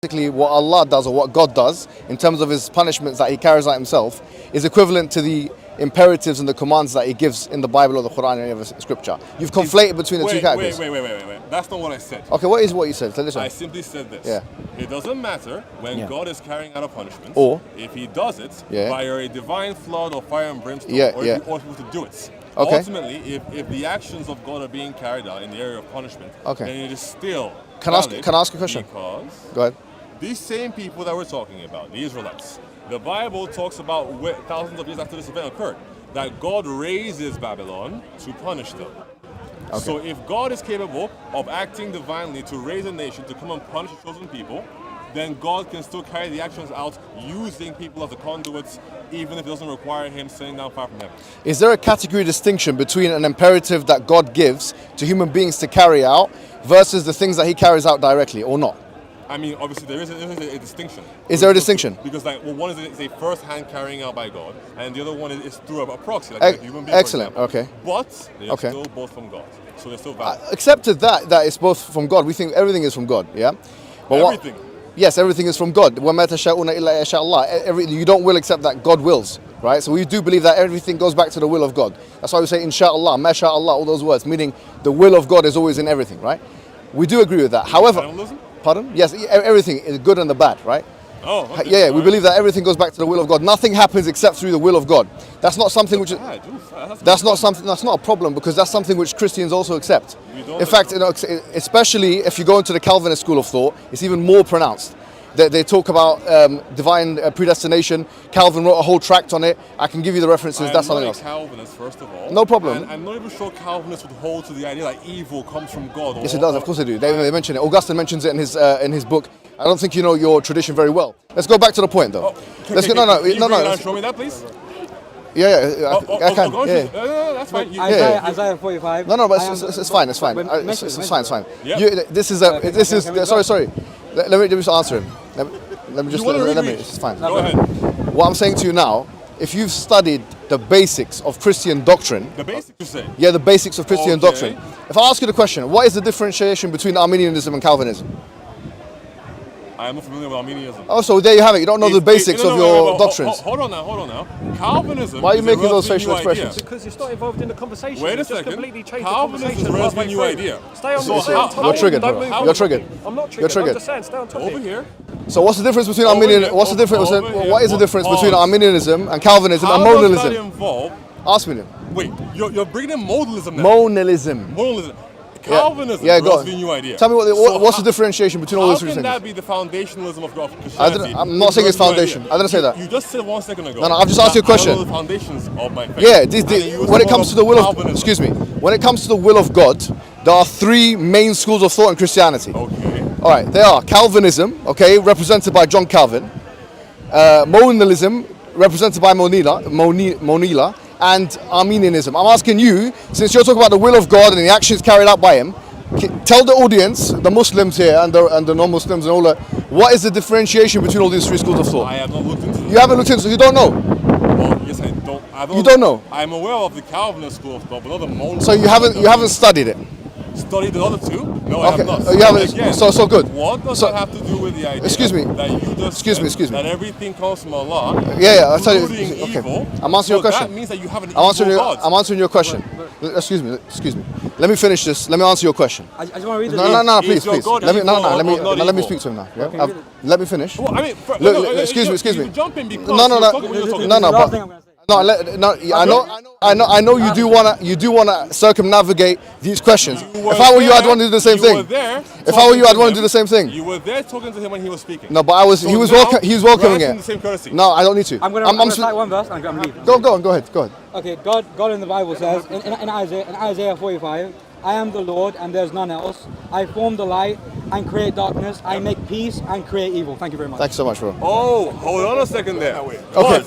basically what Allah does or what God does in terms of his punishments that he carries out himself is equivalent to the imperatives and the commands that he gives in the Bible or the Quran or any other scripture. You've conflated between the two categories. Wait. That's not what I said. Okay, what is what you said? I simply said this. Yeah. It doesn't matter when God is carrying out a punishment, or if he does it via a divine flood or fire and brimstone, or if he ought to do it. Okay. Ultimately, if the actions of God are being carried out in the area of punishment, then it is still Can I ask a question? Because go ahead. These same people that we're talking about, the Israelites, the Bible talks about thousands of years after this event occurred, that God raises Babylon to punish them. Okay. So if God is capable of acting divinely to raise a nation to come and punish the chosen people, then God can still carry the actions out using people as the conduits, even if it doesn't require him sending down fire from heaven. Is there a category distinction between an imperative that God gives to human beings to carry out versus the things that he carries out directly, or not? I mean, obviously there is a distinction. Is there a distinction? Because one is a first-hand carrying out by God, and the other one is through a proxy, like a human being. Excellent. Okay. But they're still both from God, so they're still valid. Accepted that it's both from God. We think everything is from God. Yeah. But everything. Yes, everything is from God. You don't will except that God wills, right? So we do believe that everything goes back to the will of God. That's why we say inshallah, mashallah, all those words, meaning the will of God is always in everything, right? We do agree with that. However, pardon? Yes, everything is good and the bad, right? Oh, okay. Yeah, we believe that everything goes back to the will of God. Nothing happens except through the will of God. That's not something which that's not a problem, because that's something which Christians also accept. In fact, especially if you go into the Calvinist school of thought, it's even more pronounced. They talk about divine predestination. Calvin wrote a whole tract on it. I can give you the references. That's something else. I'm not a Calvinist, first of all. No problem. And I'm not even sure Calvinists would hold to the idea that evil comes from God. Yes, it does. Of course they do. They mention it. Augustine mentions it in his book. I don't think you know your tradition very well. Let's go back to the point, though. Let's go. No. Show me that, please. Yeah, I can. No, that's fine. Isaiah 45. No, but it's fine. It's fine. It's fine. Yep. This is. Sorry. Let me just answer him. Let me. It's fine. Go ahead. What I'm saying to you now, if you've studied the basics of Christian doctrine, the basics, you say? Yeah, the basics of Christian doctrine. If I ask you the question, what is the differentiation between Arminianism and Calvinism? I am not familiar with Arminianism. Oh, so there you have it. You don't know the basics of your doctrines. Hold on now. Calvinism. Why are you making those facial expressions? Because it's not involved in the conversation. Wait a second. Calvinism is a relatively new idea. Stay on You're triggered. You're triggered. I'm not triggered. You're triggered. I'm just saying, stay on topic. Over here. So what's the difference between Arminianism? What is the difference between Arminianism and Calvinism and modalism? Ask me then. Wait, you're bringing in modalism now. Modalism. Calvinism is a new idea. Tell me what's the differentiation between all these three things? How can that be the foundationalism of Christianity? I'm not saying it's foundation. I didn't say that. You just said 1 second ago. No, I've just asked you a question. I know the foundations of my faith. Yeah, when it comes to the will of, when it comes to the will of God, there are three main schools of thought in Christianity. Okay. All right, they are Calvinism, represented by John Calvin, Monalism, represented by Monila, and Arminianism. I'm asking you, since you're talking about the will of God and the actions carried out by him, tell the audience, the Muslims here and the non-Muslims and all that, what is the differentiation between all these three schools of thought? I have not looked into it. You haven't looked into it, so you don't know? Well, yes, I don't. You don't know? I'm aware of the Calvinist school of thought, but not the Monist. So you haven't studied it? Studied the other two? No, I have not. You haven't. Again, so good. What does that have to do with the idea? Excuse me. That you just excuse me. That everything comes from Allah. Yeah. I'll tell you. Evil. I'm answering your question. That means that you have an evil God. I'm answering your question. Excuse me. Let me finish this. Let me answer your question. I just want to read this. No, please. Let me speak to him now. Yeah? Let me finish. Well, I mean, excuse me. You jump in because I know you do wanna circumnavigate these questions. If I were you, I'd want to do the same thing. If I were you, I'd want to do the same thing. You were there talking to him when he was speaking. No, but he was welcoming it. No, I don't need to. I'm going to cite one verse and I'm leaving. Go on. Go ahead. Okay, God in the Bible says in Isaiah 45, I am the Lord and there's none else. I form the light and create darkness. I make peace and create evil. Thank you very much. Thanks so much, bro. Oh, hold on a second there. Okay.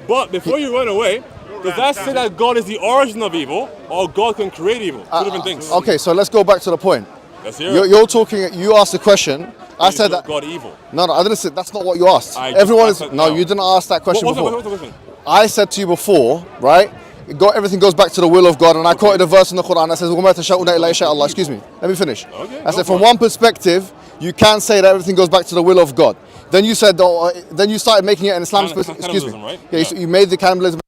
But before you run away, does that say that God is the origin of evil, or God can create evil? Two different things. Okay, so let's go back to the point. Let's hear it. You're talking. You asked the question. I said that God evil. No, I didn't say. That's not what you asked. You didn't ask that question before. What's the question? I said to you before, right? Everything goes back to the will of God, and I quoted a verse in the Quran that says, "وَمَا تَشَاءُونَ إِلَّا يَشَاءَ اللَّهُ." Excuse me. Let me finish. Okay, I said, from one perspective, you can say that everything goes back to the will of God. Then you said, then you started making it an Islam specific. Excuse me. Right? Yeah, you made the cannibalism.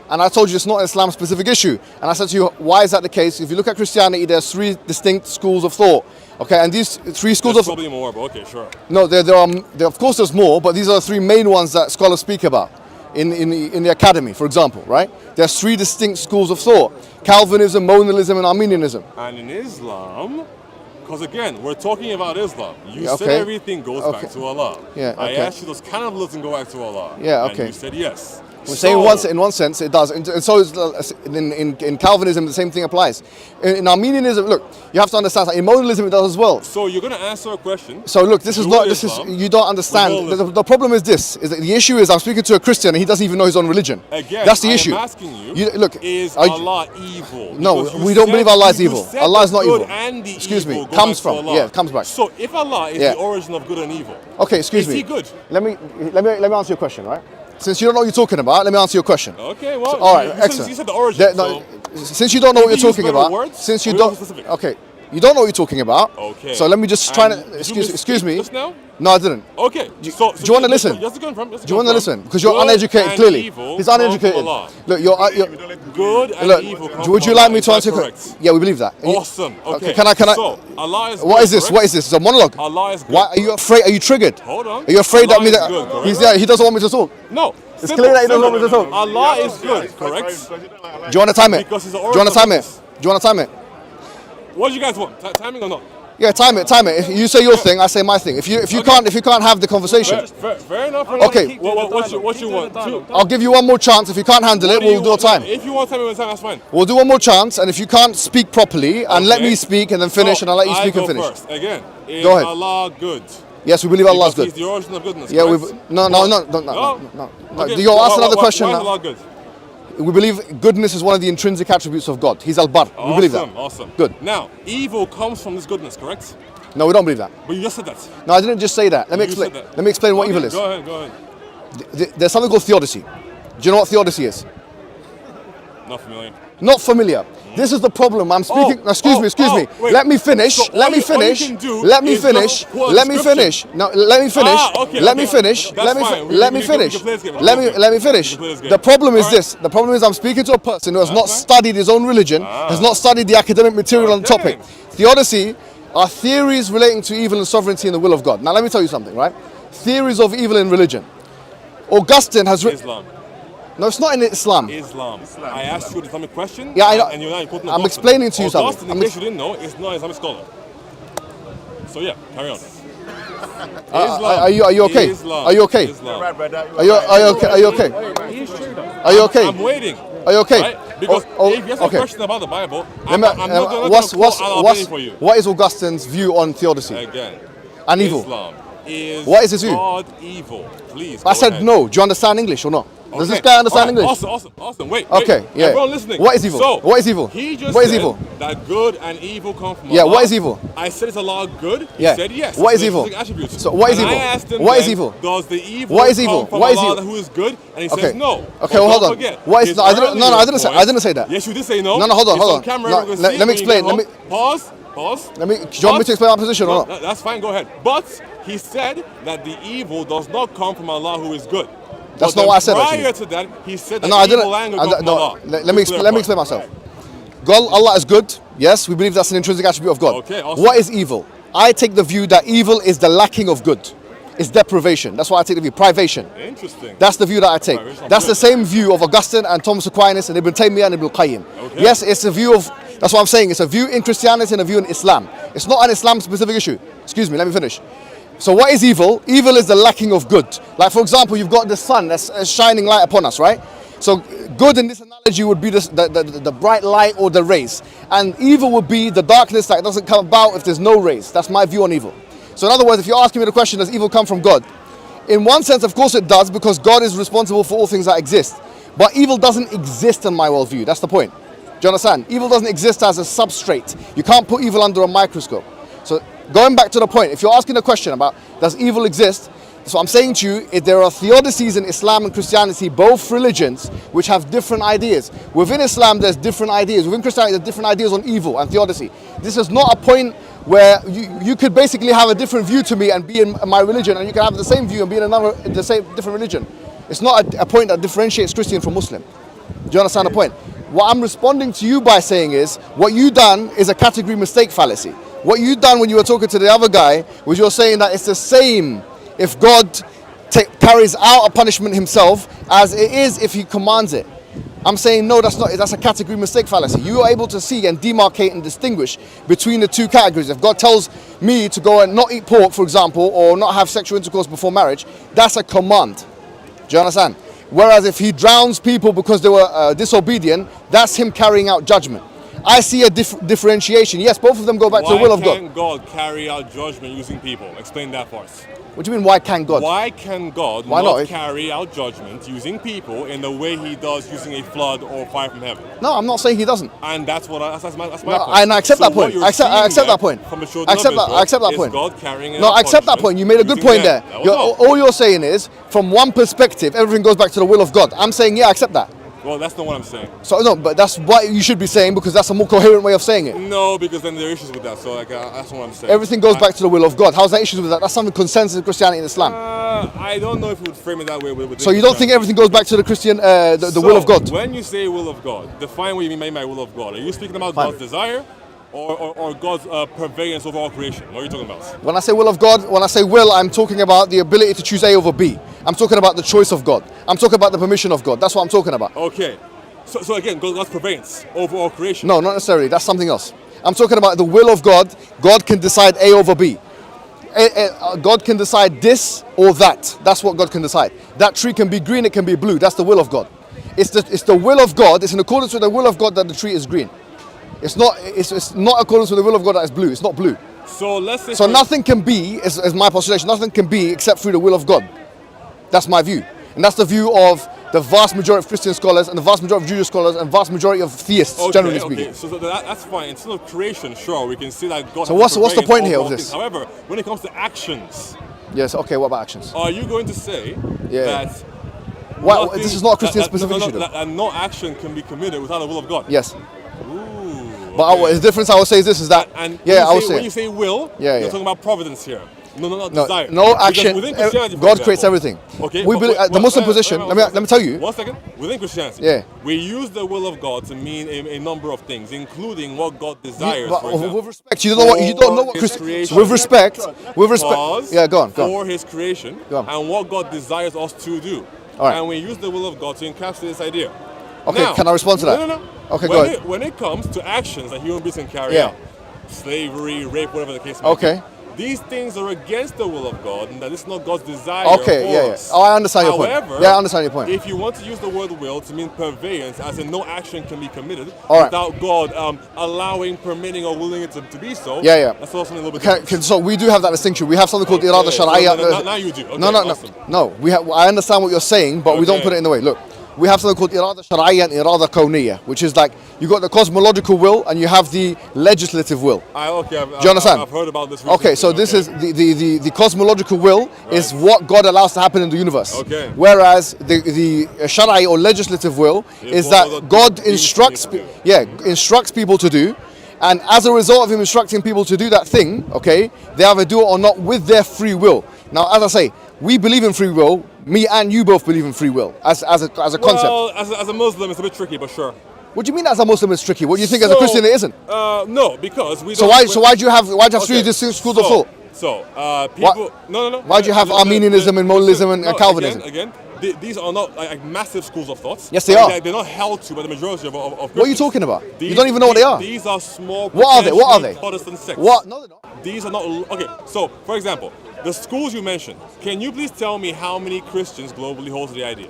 And I told you it's not an Islam specific issue. And I said to you, why is that the case? If you look at Christianity, there's 3 distinct schools of thought. Okay, and these 3 schools there's of probably more, but okay, sure. No, there are, of course there's more, but these are the 3 main ones that scholars speak about in the academy, for example, right? There's 3 distinct schools of thought: Calvinism, Monalism, and Arminianism. And in Islam, because again, we're talking about Islam. You Okay. said everything goes back to Allah. Yeah, I okay. asked you, does cannibalism go back to Allah? Yeah, And okay. you said yes. We're saying in one sense it does, and so is in Calvinism the same thing applies. In Arminianism, look, you have to understand that in Monalism it does as well. So you're going to answer a question. So look, this is you don't understand. The problem is this: is that the issue is I'm speaking to a Christian and he doesn't even know his own religion. Again, that's the issue. I'm asking you, look, is Allah evil? No, Because we don't believe Allah is you evil. said Allah is the not good evil. and the Excuse me, evil go comes back to from Allah. yeah, it comes back. So if Allah is Yeah. the origin of good and evil, Okay, excuse is me. he good? Let me answer your question, right? Since you don't know what you're talking about, let me answer your question. Okay, well, So, all right, you excellent. Said, you said the origin. Since you don't know what Maybe you're use talking better about, words, since you or don't, more specific. okay, you don't know what you're talking about. Okay. So let me just try to Did you excuse me. just now? No, I didn't. Okay. Do you want to listen? Just to confirm. Do you want to listen? Because you're uneducated, clearly. He's uneducated. Look, you're good and look, evil. Come would you from like Allah. me Is to that answer? correct? Yeah, we believe that. Awesome. Okay. Can I? So Allah is. What good, is this? correct? What is this? It's a monologue. Allah is good. Why are you afraid? Are you triggered? Hold on. Are you afraid Allah that is good, correct? he doesn't want me to talk? No. It's clear that he doesn't want me to talk. Allah is good, correct? Do you want to time it? Because he's the Do you want to time it? origin Do you want to time it? What do you guys want? Timing or not? Yeah, time it. If you say your thing, I say my thing. If you can't have the conversation, Fair enough. Okay. What you want? I'll give you one more chance. If you can't handle it, we'll do a time. If you want time, that's fine. We'll do one more chance, and if you can't speak properly, and let me speak and then finish, and I'll let you speak and finish. First. Again, is Go ahead. Allah good? Yes, we believe Allah is Because good. He's the origin of goodness. Yeah, correct? no. Okay, You'll ask another question why is now. Allah good? We believe goodness is one of the intrinsic attributes of God. He's Al-Bar. We believe that. Awesome. Good. Now, evil comes from this goodness, correct? No, we don't believe that. But you just said that. No, I didn't just say that. Let me You explain. said that. Let me explain what Okay, evil is. Go ahead. There's something called theodicy. Do you know what theodicy is? Not familiar. Not familiar. This is the problem. I'm speaking. Excuse me. Wait. Let me finish. So Let me all you finish. can do Let me is finish. just quote a Let me scripture. finish. No, let me finish. Okay, Let me okay. finish. That's Let me fine. let me We can finish. play this game. Let me finish. We can play this game. The problem is All right. this. The problem is I'm speaking to a person who has not fine. studied his own religion, has not studied the academic material on the Okay. topic. Theodicy are theories relating to evil and sovereignty and the will of God. Now let me tell you something, right? Theories of evil in religion. Augustine has written. Islam. No, it's not in Islam. Islam. I asked you an Islamic question. Yeah, I know. And you're not quoting I'm Augustine. explaining to you something. Augustine, in case you didn't know, is not an Islamic scholar. So yeah, carry on. Are you okay? Islam. Are you okay? Islam. Are you okay? Are you okay? Are you okay? I'm waiting. Are you okay? Right? Because if you ask a question about the Bible, I'm not going to quote Allah for you. What is Augustine's view on theodicy Again. and evil? Islam is What is his view? God evil. Please. I go said ahead. no. Do you understand English or not? Does this Okay. guy understand All right. English? Awesome. Wait. Okay, yeah. Everyone listening. What is evil? So, What is evil? He just What is said evil? that good and evil come from Yeah, Allah. what is evil? I said it's Allah good. He Yeah. said yes. What It's is evil? intrinsic attributes. So what is And evil? I asked him What is then, evil? Does the evil What is come evil? from What is Allah evil? who is good? And he Okay. says no. Okay, But well, hold don't on. forget, What is his I didn't earlier say point- I didn't say that. Yes, you did say no. No, hold on, It's hold on. camera, No, everyone can let see me when you explain, get let home. Pause. Do you want me to explain my position or not? That's fine. Go ahead. But he said that the evil does not come from Allah who is good. That's But not what I said, Prior actually. to that, he said that No, I didn't. evil anger comes from Allah. Let me explain myself. God, Allah is good. Yes, we believe that's an intrinsic attribute of God. Okay, awesome. What is evil? I take the view that evil is the lacking of good. It's deprivation. That's why I take the view. Privation. Interesting. That's the view that I take. Privation. That's the same view of Augustine and Thomas Aquinas and Ibn Taymiyyah and Ibn Qayyim. Okay. Yes, it's a view of. That's what I'm saying. It's a view in Christianity and a view in Islam. It's not an Islam-specific issue. Excuse me. Let me finish. So what is evil? Evil is the lacking of good. Like for example, you've got the sun that's shining light upon us, right? So good in this analogy would be the bright light or the rays. And evil would be the darkness that doesn't come about if there's no rays. That's my view on evil. So in other words, if you're asking me the question, does evil come from God? In one sense, of course it does, because God is responsible for all things that exist. But evil doesn't exist in my worldview. That's the point. Do you understand? Evil doesn't exist as a substrate. You can't put evil under a microscope. So going back to the point, if you're asking a question about does evil exist, so I'm saying to you, there are theodicies in Islam and Christianity, both religions, which have different ideas. Within Islam, there's different ideas. Within Christianity, there's different ideas on evil and theodicy. This is not a point where you could basically have a different view to me and be in my religion, and you can have the same view and be in different religion. It's not a point that differentiates Christian from Muslim. Do you understand the point? What I'm responding to you by saying is, what you done is a category mistake fallacy. What you done when you were talking to the other guy was you're saying that it's the same if God carries out a punishment himself as it is if he commands it. I'm saying no, that's not. That's a category mistake fallacy. You are able to see and demarcate and distinguish between the two categories. If God tells me to go and not eat pork, for example, or not have sexual intercourse before marriage, that's a command. Do you understand? Whereas if he drowns people because they were disobedient, that's him carrying out judgment. I see a differentiation. Yes, both of them go back to the will of God. Why can't God carry out judgment using people? Explain that for us. What do you mean, why can't God? Why can God not carry out judgment using people in the way he does using a flood or fire from heaven? No, I'm not saying he doesn't. And that's my point. And I accept that point. I accept that point. I accept that point. God carrying no, I accept that point. You made a good point there. All you're saying is, from one perspective, everything goes back to the will of God. I'm saying, yeah, I accept that. Well, that's not what I'm saying. So no, but that's what you should be saying, because that's a more coherent way of saying it. No, because then there are issues with that. So that's what I'm saying. Everything goes back to the will of God. How's that issues with that? That's something consensus in Christianity and Islam. I don't know if we would frame it that way. So you don't think everything goes back to the Christian, the will of God? When you say will of God, define what you mean by will of God. Are you speaking about God's desire? Or God's purveyance over all creation? What are you talking about? When I say will of God, when I say will, I'm talking about the ability to choose A over B. I'm talking about the choice of God. I'm talking about the permission of God. That's what I'm talking about. Okay. So again, God's purveyance over all creation? No, not necessarily. That's something else. I'm talking about the will of God. God can decide A over B. God can decide this or that. That's what God can decide. That tree can be green, it can be blue. That's the will of God. It's the will of God. It's in accordance with the will of God that the tree is green. It's not accordance with the will of God that it's blue. It's not blue. So let's say. So nothing can be, as my postulation, nothing can be except through the will of God. That's my view, and that's the view of the vast majority of Christian scholars and the vast majority of Jewish scholars and vast majority of theists, generally speaking. So that's fine. Instead of creation, sure, we can see that God. So what's the point here of this? However, when it comes to actions. Yes. Okay. What about actions? Are you going to say that? Well, this is not a Christian specific issue. That no action can be committed without the will of God. Yes. Ooh. But the difference I would say is this: is that and I would say when you say will, you're talking about providence here. No, desire. No action. God creates everything. Okay. We believe the Muslim position. Let me tell you. 1 second. Within Christianity, we use the will of God to mean a number of things, including what God desires. With respect, you don't know what Christian. With respect. Yeah, go on. For His creation and what God desires us to do. All right. And we use the will of God to encapsulate this idea. Okay. Now, can I respond to that? No. Okay, go ahead. When it comes to actions that human beings can carry out, slavery, rape, whatever the case may be. These things are against the will of God, and that it's not God's desire for us. Oh, I understand your point. However, I understand your point. If you want to use the word will to mean purveyance, as in no action can be committed without God allowing, permitting, or willing it to be so, that's also a little bit different. So we do have that distinction. We have something called irada shar'iyya. Now you do. Okay, no. I understand what you're saying, but we don't put it in the way. Look. We have something called irada shar'iyya and irada kawniyya, which is like you got the cosmological will and you have the legislative will. Do you understand? I've heard about this recently. Okay, so this is the cosmological will is what God allows to happen in the universe. Okay. Whereas the shar'i or legislative will is that God instructs people to do, and as a result of Him instructing people to do that thing, they either do it or not with their free will. Now, as I say, we believe in free will. Me and you both believe in free will as a concept. Well, as a Muslim, it's a bit tricky, but sure. What do you mean as a Muslim it's tricky? What do you think as a Christian it isn't? No, because we. So why do you have three distinct schools of thought? People. No. Why do you have Arminianism and Modalism and Calvinism? Again, these are not like massive schools of thought. Yes, they are. They're not held to by the majority of Christians. What are you talking about? You don't even know what they are. These are small. What are they? Protestant sects. What? No, they're not. These are not. Okay, so for example, the schools you mentioned. Can you please tell me how many Christians globally hold the idea?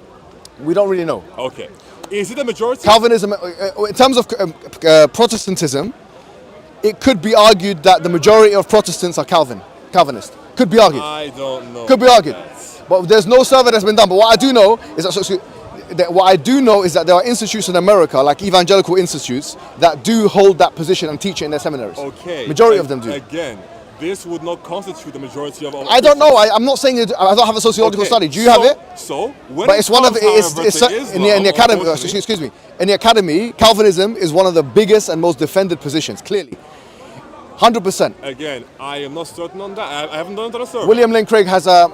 We don't really know. Okay, is it the majority? Calvinism, in terms of Protestantism, it could be argued that the majority of Protestants are Calvinist. Could be argued. I don't know. Could be argued. But there's no survey that's been done. But what I do know is that there are institutes in America, like evangelical institutes, that do hold that position and teach it in their seminaries. Okay. Majority of them do. Again, this would not constitute the majority of. I don't know. I'm not saying I don't have a sociological study. Do you have it? But it's one of in the academy. Excuse me. In the academy, Calvinism is one of the biggest and most defended positions. Clearly, 100%. Again, I am not certain on that. I haven't done it on a survey. William Lane Craig has a